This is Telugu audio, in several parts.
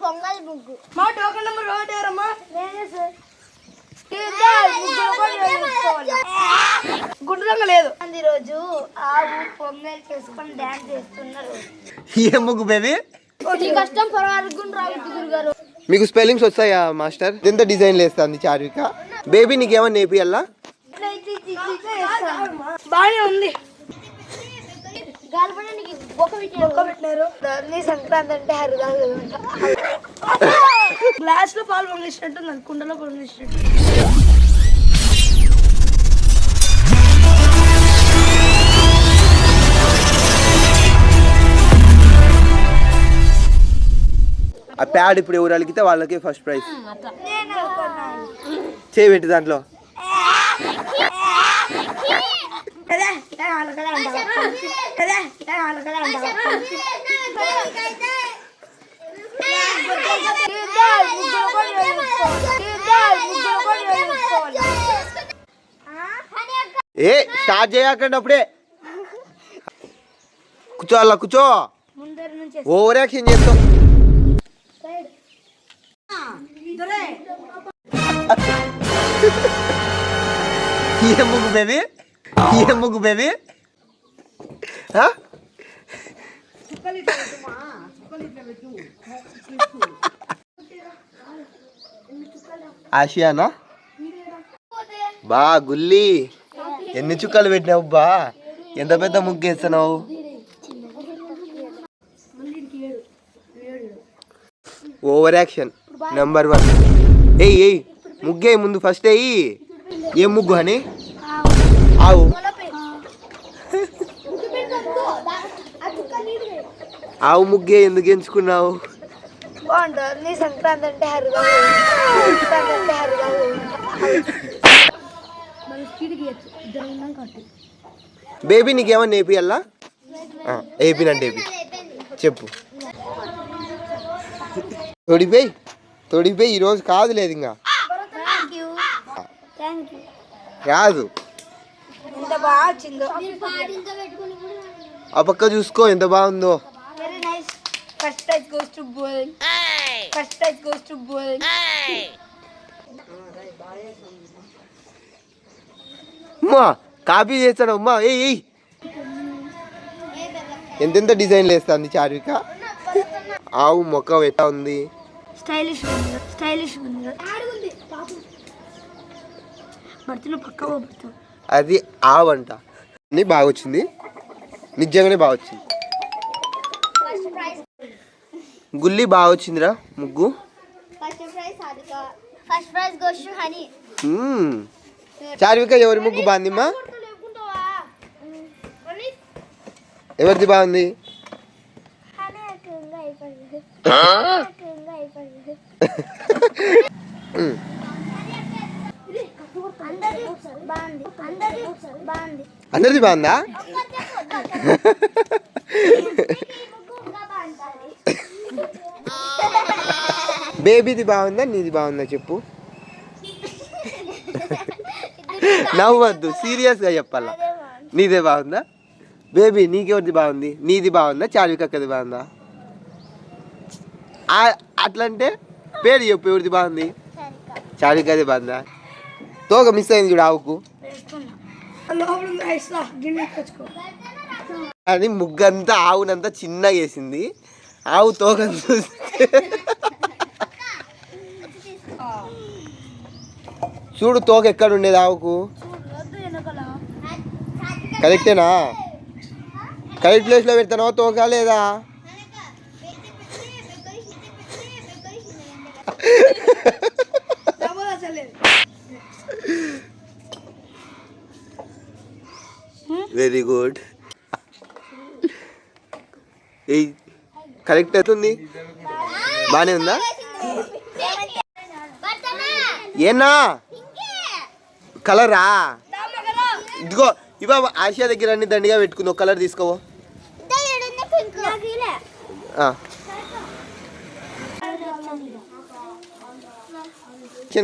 పొంగల్ ముగ్గు. మా టోకెన్ నెంబర్ 1 ఎవరమ్మా? నేనే సార్. గుండ్రంగా లేదు. ఈరోజు ఆవు పొంగల్ చేసుకొని డాన్స్ చేస్తున్నారు. ఏ ముగ్గు బేబీ? కష్టం పర్వాలేదు గురుగారు. మీకు స్పెల్లింగ్స్ వస్తాయా మాస్టర్? ఎంత డిజైన్ లేస్తుంది చార్విక? బేబీ నీకేమన్నా నేర్పియాలా? బాగానే ఉంది. గాలిపడానికి బొక్క పెట్టినారు. సంక్రాంతి అంటే హరిదాసు గ్లాస్ లో పాలు పొంగిచ్చినట్టు నాకు కుండలో పొంగిచ్చినట్టు. ఆ ప్యాడ్ ఇప్పుడు ఎవరు అలిగితే వాళ్ళకి ఫస్ట్ ప్రైజ్. చేయబెట్టి దాంట్లో ఏ స్టార్ట్ చేయకండి అప్పుడే. కూర్చో అలా కూర్చో. ఓవర్ యాక్షన్ చేస్తాం. ఏ ముగ్గు బేబీ? ఏ ముగ్గు బేబీ? ఆసియానా? బా గుల్లి ఎన్ని చుక్కలు పెట్టినావు బా? ఎంత పెద్ద ముగ్గు వేస్తున్నావు? Over action number 1. ఏయ్ ముగ్గే ముందు ఫస్ట్ అయ్యి. ఏం ముగ్గు అని? ఆవు. ఆవు ముగ్గే ఎందుకు ఎంచుకున్నావు? సంక్రాంతి అంటే బేబీ నీకేమన్నా నేర్పియాలా? ఏపీనంటే ఏపీ చెప్పు. తొడిపోయి ఈరోజు కాదు లేదు ఇంకా రాదు. ఆ పక్క చూసుకో ఎంత బాగుందో. అమ్మా కాపీ చేస్తాడు అమ్మా. ఏయ్ ఎంతెంత డిజైన్లు వేస్తుంది చార్విక. ఆవు మొక్క ఎట్లా ఉంది? స్టైలిష్ అది ఆవంట. నీ బాగా వచ్చింది, నిజంగానే బాగా వచ్చింది. గుల్లి బాగా వచ్చిందిరా ముగ్గు. చార్విక ఎవరి ముగ్గు బాగుందిమ్మా? ఎవరిది బాగుంది? అందరిది బాగుందా? బేబీది బాగుందా నీది బాగుందా చెప్పు. నవ్వద్దు, సీరియస్గా చెప్పాలా. నీదే బాగుందా బేబీ? నీకెవరిది బాగుంది? నీది బాగుందా చార్వికది బాగుందా? అట్లంటే పేరు చెప్పు, ఎవరిది బాగుంది? చార్వికది బాగుందా? తోక మిస్ అయింది చూడు ఆవుకు అని. ముగ్గంతా ఆవునంతా చిన్నగా వేసింది. ఆవు తోకను చూస్తే చూడు తోక ఎక్కడ ఉండేది ఆవుకు. కరెక్టేనా? కరెక్ట్ ప్లేస్లో పెడతానో తోక లేదా? Very good. ఏ కరెక్ట్ అవుతుంది, బాగానే ఉందా? ఏనా కలరా? ఇదిగో ఇవా ఆసియా దగ్గర అన్ని దండిగా పెట్టుకుంది. ఒక కలర్ తీసుకోవో.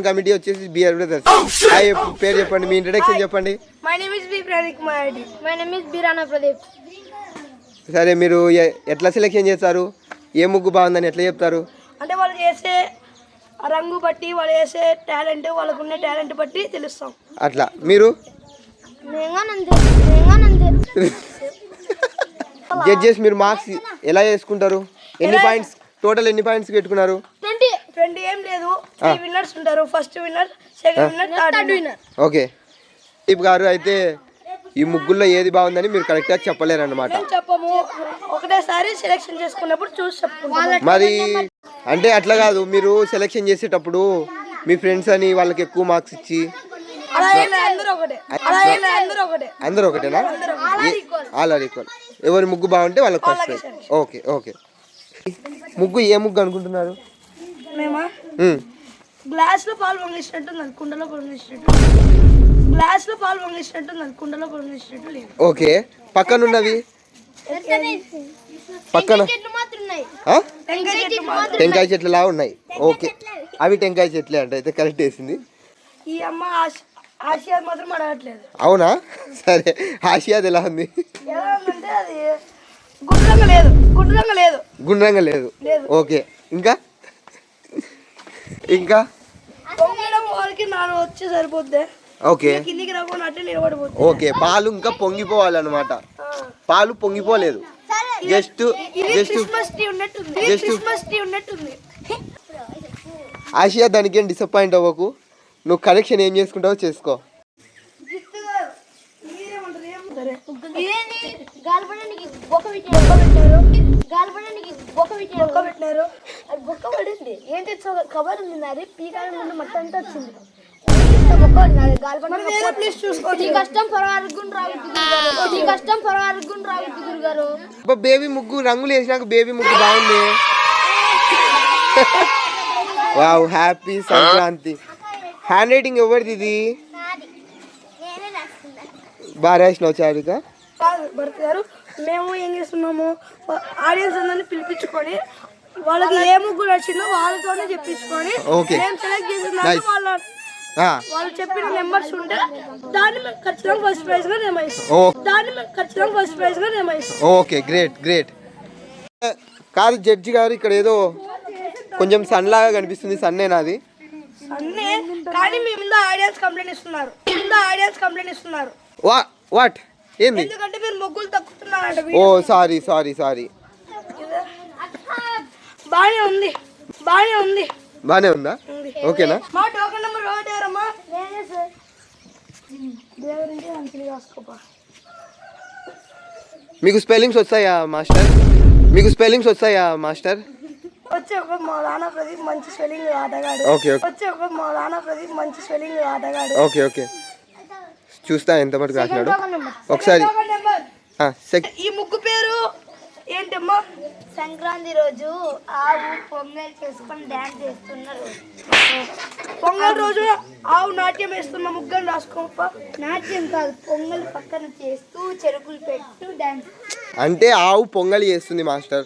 కమిటీ వచ్చేసి బిఆర్ బ్రదర్స్. పేరు చెప్పండి, మీ ఇంట్రడక్షన్ చెప్పండి. My name is B Pradeep Kumar Reddy. My name is Birana Pradeep. సరే, మీరు ఎట్లా సెలెక్షన్ చేస్తారు? ఏ ముగ్గు బాగుందని ఎట్లా చెప్తారు? అంటే వాళ్ళు చేసే ఆ రంగు బట్టి వాళ్ళు చేసే టాలెంట్ వాళ్ళకు ఉన్న టాలెంట్ బట్టి తెలుస్తాం. అట్లా మీరు జడ్జెస్ మీరు మార్క్స్ ఎలా చేసుకుంటారు? ఎన్ని పాయింట్స్ టోటల్ ఎన్ని పాయింట్స్ పెట్టుకున్నారు? 20 ఏం లేదు. 3 విన్నర్స్ ఉంటారు. First winner, second winner, third winner. Okay. Deep గారు అయితే ఈ ముగ్గుల్లో ఏది బాగుందని మీరు కరెక్ట్గా చెప్పలేరు అన్నమాట. చెప్పము, ఒకటేసారి సెలెక్షన్ చేసుకున్నప్పుడు చూసి చెప్పుకుంటాం. మరి అంటే అట్లా కాదు, మీరు సెలెక్షన్ చేసేటప్పుడు మీ ఫ్రెండ్స్ అని వాళ్ళకి ఎక్కువ మార్క్స్ ఇచ్చి అందరూ ఒకటేనా? All are equal. ఎవరి ముగ్గు బాగుంటే వాళ్ళకి ఫస్ట్ ప్రైజ్. Okay okay. ముగ్గు ఏ ముగ్గు అనుకుంటున్నారు? మేమా గ్లాస్ లో పాలు పొంగిచ్చినట్టు కుండలో పొంగిచ్చినట్టు, గ్లాస్ లో పాలు పొంగిచ్చినట్టు కుండలో పొంగిచ్చినట్టు లేదు. ఓకే. పక్కనున్నవి పక్కన టెంకాయ చెట్లలా ఉన్నాయి. ఓకే, అవి టెంకాయ చెట్లే అంట. అయితే కరెక్ట్ వేసింది. ఈ అమ్మ ఆసియా మాత్రం అడగట్లేదు. అవునా? సరే, ఆసియాది ఎలా ఉంది? ఎలా ఉందంటే అది గుండ్రంగా లేదు, గుండ్రంగా లేదు, గుండ్రంగా లేదు. ఓకే. ఇంకా ఇంకా పొంగడం వాళ్ళకి నాలుగు వచ్చి సరిపోద్ది. ఓకే. కిందికి రాకుండా అట్టే నిలబడిపోతుంది. ఓకే, పాలు ఇంకా పొంగిపోవాలన్నమాట. పాలు పొంగిపోలేదు. జస్ట్ ఆసియా దానికి ఏం డిసప్పాయింట్ అవ్వకు. నువ్వు కరెక్షన్ ఏం చేసుకుంటావో చేసుకో. ఏంటి కవర్ ఉంది నాది పీకాల ముందు మొత్తం అంతా వచ్చింది. బేబీ ముగ్గు రంగులు వేసినాక బేబీ ముగ్గు బాగుంది. Wow, happy Sankranti. Hand writing ఎవరిది ఇది? బాగా రాసినావు చారిక. భరత్ గారు, మేము ఏం చేస్తున్నాము, ఆడియన్స్ అందరిని పిలిపించుకొని వాళ్ళకి ఏ ముగ్గు నచ్చిందో వాళ్ళతోనే చెప్పించుకొని మేము సెలెక్ట్ చేసిన వాళ్ళు చెప్పిన నెంబర్స్ ఉంటే దాన్ని మేము ఖచ్చితంగా ఫస్ట్ ప్రైజ్ గా నిర్వహిస్తాం. Okay, great great. కాదు జడ్జి గారు, ఇక్కడ ఏదో కొంచెం సన్ లాగా కనిపిస్తుంది. సన్నేనాది? సన్నే, కానీ మీ ముందు ఆడియన్స్ కంప్లైంట్ ఇస్తున్నారు. వాట్ ఏంది? ఎందుకంటే మీరు ముగ్గులు తక్కుతున్నారంట. ఓ సారీ సారీ సారీ. బానే ఉంది. బానే ఉందా? ఓకేనా? మా టోకెన్ నెంబర్ ఒకటి ఎవరమ్మా? దేవుడి అంచులు కాసుకోపా. మీకు స్పెల్లింగ్స్ వస్తాయా మాస్టర్? వచ్చే ఒక మౌలానా ప్రదీప్ మంచి స్పెల్లింగ్ ఆటగాడు. Okay okay. చూస్తా ఎంత మటుకు రాసినాడు ఒకసారి. ఈ ముగ్గు పేరు ఏంటమ్మా? సంక్రాంతి రోజు ఆవు పొంగల్ చేసుకొని డాన్స్ చేస్తున్నారు. పొంగల్ రోజు ఆవు నాట్యం వేస్తున్న ముగ్గురు రాసుకోప. నాట్యం కాదు, పొంగల్ పక్కన చేస్తూ చెరుకులు పెట్టు డాన్స్. అంటే ఆవు పొంగలి చేస్తుంది మాస్టర్.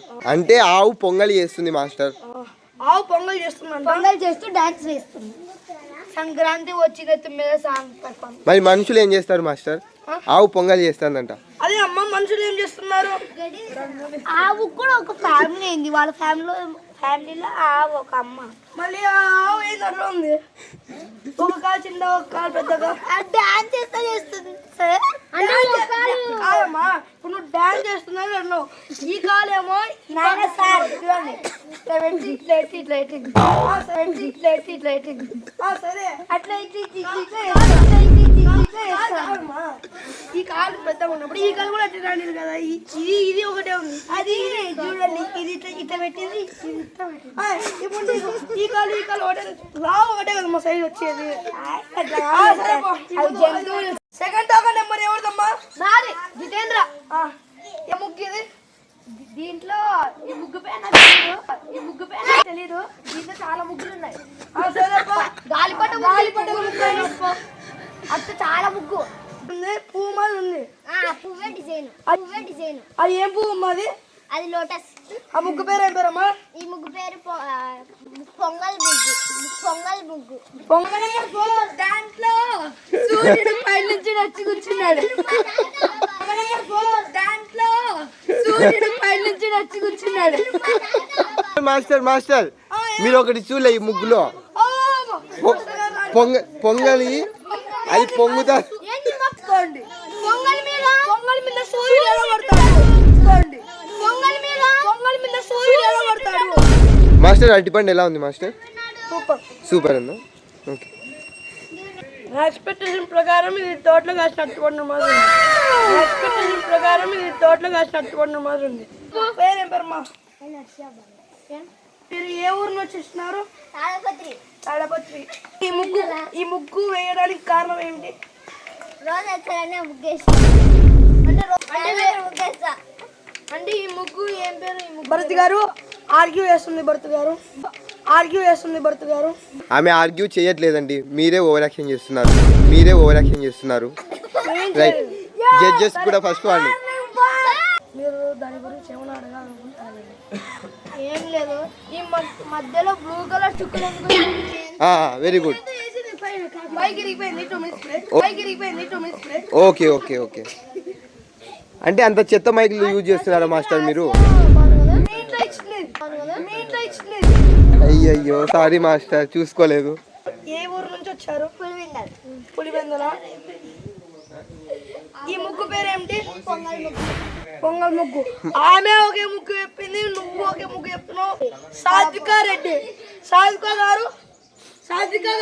ఆవు పొంగల్ చేస్తుంది, పొంగల్ చేస్తూ డాన్స్ చేస్తుంది. సంక్రాంతి వచ్చిన మీద సాంగ్ పర్ఫార్మెన్స్. మరి మనుషులు ఏం చేస్తారు మాస్టర్? ఆవు పొంగల్ చేస్తుందంట. అదే అమ్మ, మనుషులు ఏం చేస్తున్నారు? ఆవు కూడా ఒక ఫ్యామిలీ అయింది. వాళ్ళ ఫ్యామిలీలో ఆవు ఒక అమ్మ. మళ్ళీ ఆ ఆవు ఏది అట్లా ఉంది, ఒక కాలు చిన్న ఒక కాలు పెద్దగా డాన్స్ చేస్తుంది. కాదమ్మా, ఇప్పుడు నువ్వు డాన్స్ చేస్తున్నావు అన్నావు. ఈ కాలు ఏమో నాయన సార్ చూడండి, సరే అట్లా ఈ కాలు పెద్దగా ఉన్నప్పుడు ఈ కాలు కూడా అట్లా రాలేదు కదా. ఇది ఒకటే ఉంది. అది చూడండి, ఇది ఇట్లా పెట్టింది, ఇప్పుడు ఈ కాలు ఒకటే రావు, ఒకటే కదా మా సైడ్ వచ్చేది. సెకండ్ టోకెన్ నెంబర్ ఎవరిదమ్మా? నాది, జితేంద్ర. ఏ ముగ్గు ఇది? దీంట్లో ఈ ముగ్గు పేరు తెలీదు. దీంట్లో చాలా ముగ్గులు ఉన్నాయి. గాలిపట అట్లా చాలా ముగ్గు ఉంది. పువ్వు మాది ఉంది. పువ్వే డిజైన్. అది ఏం పువ్వు మాది? అది లోటస్. ఆ ముగ్గు పేరు ఏం పేరమ్మా? ఈ ముగ్గు పేరు పొంగల్ ముగ్గు. దాంట్లో సూర్యుడు పై నుంచి వచ్చి కూర్చున్నాడు. మాస్టర్ మీరు ఒకటి చూలే ఈ ముగ్గులో పొంగలి అది పొంగుతా మాస్టర్ అరటిపండు ఎలా ఉంది మాస్టర్? సూపర్ అన్న. ఓకే ఎక్స్పెక్టేషన్ ప్రకారం ఇది తోటలో కాసిన అట్టుపండు మాదిరి ఉంది. ఎక్స్పెక్టేషన్ ప్రకారం ఇది తోటలో కాసిన అట్టుపండు మాదిరి ఉంది. పేరేం పేరమ్మా? మీరు ఏ ఊరు నుంచి వచ్చినారు? తాడపత్రి. ఈ ముగ్గు వేయడానికి కారణం ఏంటి? అంటే ఈ ముగ్గు ఏం పేరు? భరత్ గారు ఆర్గ్యూ చేస్తుంది. భరత్ గారు ఆమె ఆర్గ్యూ చేయట్లేదండి, మీరే ఓవర్ యాక్షన్ చేస్తున్నారు. రైట్, జడ్జెస్ కూడా ఫస్ట్ వాళ్ళు. మీరు దాని గురించి ఏమైనా అడగాలనుకుంటారు? ఏం లేదు, ఈ మధ్యలో బ్లూ కలర్ చుక్కలు వెరీ గుడ్. ఓకే. అంటే అంత చెత్త మైకులు యూజ్ చేస్తున్నారా మాస్టర్ మీరు? అయ్యయ్యో సారీ మాస్టర్, చూసుకోలేదు. ఏ ఊరు నుంచి వచ్చారు? పులివెందుల. ఈ ముగ్గు పేరు ఏమిటి? పొంగల్ ముగ్గు. ఆమె ఒకే ముగ్గు చెప్పింది, నువ్వు ఒకే ముగ్గు చెప్తున్నావు. సాత్విక రెడ్డి. సాత్విక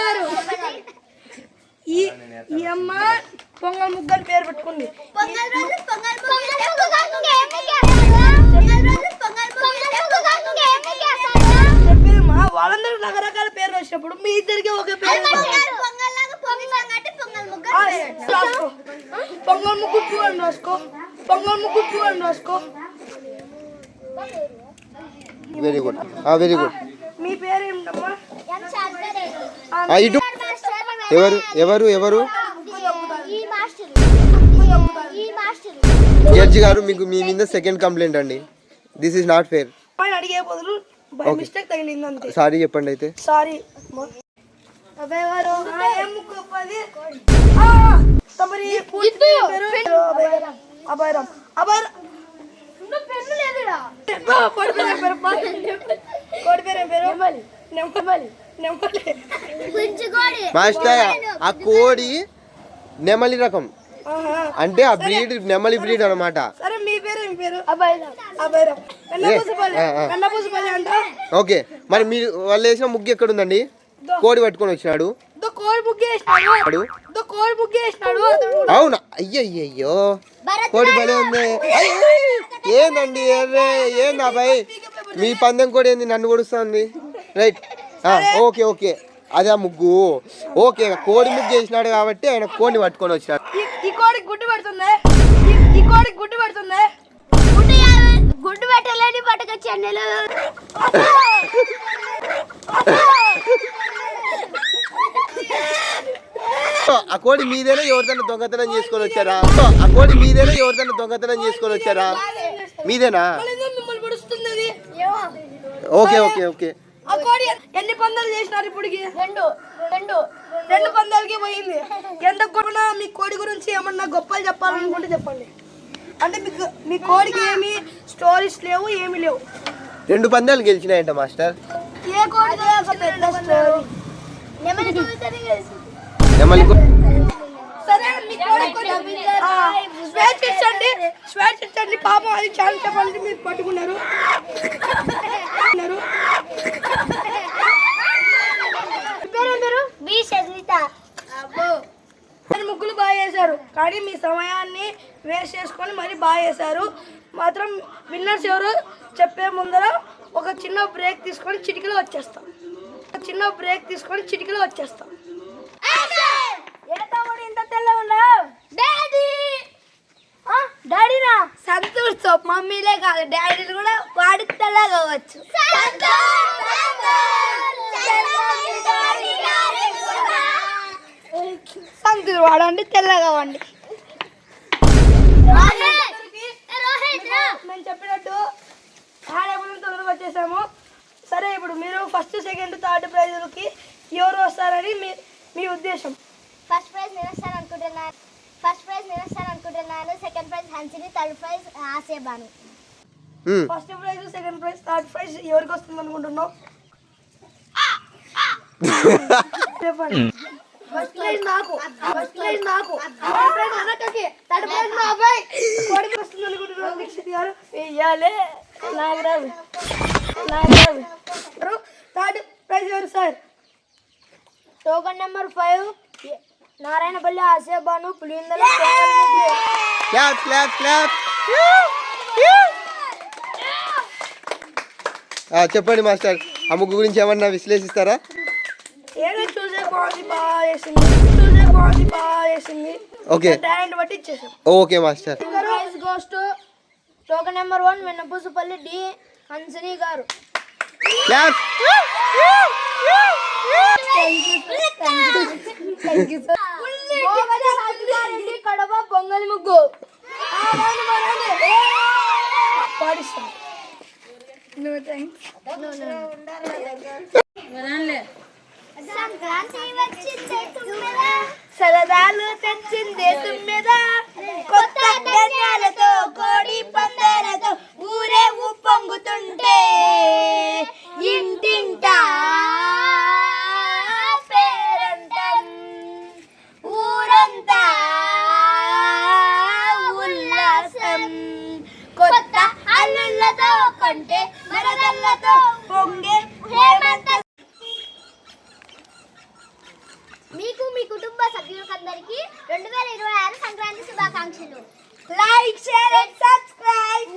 గారు ఈ అమ్మ పొంగల్ ముగ్గు అని పేరు పెట్టుకుంది. చెప్పేదమ్మా, వాళ్ళందరూ రకరకాల పేర్లు వచ్చినప్పుడు మీ ఇద్దరికి ఒకే పేరు రాసుకో. పొంగల్ ముగ్గు టూ అని రాసుకో. Very good. మీ పేరు ఏమిటమ్మా? ఇటు ఎవరు జడ్జి గారు, మీకు మీ మీద సెకండ్ కంప్లైంట్ అండి. This is not fair. అడిగే బదులు బై మిస్టేక్ తగిలింది అంతే. సారీ చెప్పండి అయితే. సారీ. మాస్టర్, ఆ కోడి నెమలి రకం, అంటే ఆ బ్రీడ్ నెమలి బ్రీడ్ అనమాట. ఓకే, మరి మీరు వాళ్ళు వేసిన ముగ్గు ఎక్కడ ఉందండి? కోడి పట్టుకొని వచ్చినాడు. అవునా? అయ్యయ్యో, కోడి భలే ఉంది. ఏందండి ఏంది అబ్బాయి, మీ పందెం కోడి ఏంది నన్ను కొడుస్తుంది? రైట్, ఓకే అదే ఆ ముగ్గు. ఓకే, కోడి ముగ్గు వేసినాడు కాబట్టి ఆయన కోడిని పట్టుకొని వచ్చినాడు. ఈ కోడికి గుడ్డు పెడుతుంది. గుడ్డు పెట్టలేని పట్టుకొచ్చి అన్నెలు. ఆ కోడి మీదేనా ఎవరిదైనా దొంగతనం చేసుకొని వచ్చారా? మీదేనా? ఓకే. ఆ కోడి ఎన్ని పందాలు చేసినారు ఇప్పటికి? రెండు పందాలకి పోయింది. ఎంత కూడా మీ కోడి గురించి ఏమన్నా గొప్పలు చెప్పాలనుకుంటే చెప్పండి. అంటే మీ కోడికి ఏమి స్టోరీస్ లేవు, ఏమి లేవు. 2 పందాలు గెలిచినాయంట మాస్టర్. ఏ కోడి పెద్ద స్టోరీ? సరే, మీ కోడి స్వేట్ ఇచ్చండి. పాపం అది చాలా చెప్పాలంటే మీరు పట్టుకున్నారు. ముగ్గులు బాగా చేశారు, కానీ మీ సమయాన్ని వేస్ట్ చేసుకొని మరి బాగా చేశారు. మాత్రం విన్నర్స్ ఎవరు చెప్పే ముందర ఒక చిన్న బ్రేక్ తీసుకొని చిటికలో వచ్చేస్తాం. ఏ తమ్ముడు ఇంత తెల్ల ఉన్నావు? డాడీనా? సంతూర్తో మమ్మీలే కాదు, డాడీలు కూడా వాడి తెల్లగా అవ్వచ్చు. సంతూర్ వాడండి, తెల్లగా వండి. మేము చెప్పినట్టు ఆడేపురం తొందరగా వచ్చేసాము. సరే, ఇప్పుడు మీరు ఫస్ట్, సెకండ్, థర్డ్ ప్రైజులకి ఎవరు వస్తారని మీ ఉద్దేశం? ఫస్ట్ ప్రైజ్ నేను వస్తాను అనుకుంటున్నాను. Second prize Hansini, third prize Asebanu. First prize, second prize, third prize ఎవరికి వస్తుంది అనుకుంటున్నావు? చెప్పండి. ఫస్ట్ ప్రైజ్ నాకు, ఫస్ట్ ప్రైజ్ నాకు, సెకండ్ ప్రైజ్ అన్నకి, థర్డ్ ప్రైజ్ మా అబ్బాయి కోడికి వస్తుంది అనుకుంటున్నాను. దీక్షిత్ గారు వెయ్యాలి, నాగరాజు థర్డ్ ప్రైజ్ ఎవరు sir? Token number 5 Narayanapalli Asebanu Pulindala. Clap clap clap. చెప్పండి మాస్టర్, ఆ ముగ్గు గురించి ఏమన్నా విశ్లేషిస్తారా? ఏదో చూసే బాగుంది, బాగా చేసింది. ఓకే, టాలెంట్ బట్టి ఇచ్చేసాం. Okay master. Prize goes to token number 1 Vennapusapalli D Hansini గారు. క్లాప్. కడప పొంగలి ముగ్గు పాటిస్తాం. సంక్రాంతి వచ్చిందే తుమ్మెద, సరదాలు తెచ్చిందే తుమ్మెద, కొత్త ధాన్యాలతో కోడి పందాలతో ఊరే ఉప్పొంగుతుంటే ఇంటింటా పేరంటం, ఊరంతా ఉల్లాసం. కొత్త అల్లుళ్ళతో కంటే మరదళ్ళతో పొంగే హేమంత. మీకు మీ కుటుంబ సభ్యులకందరికీ 2026 సంక్రాంతి శుభాకాంక్షలు. Like, share and subscribe.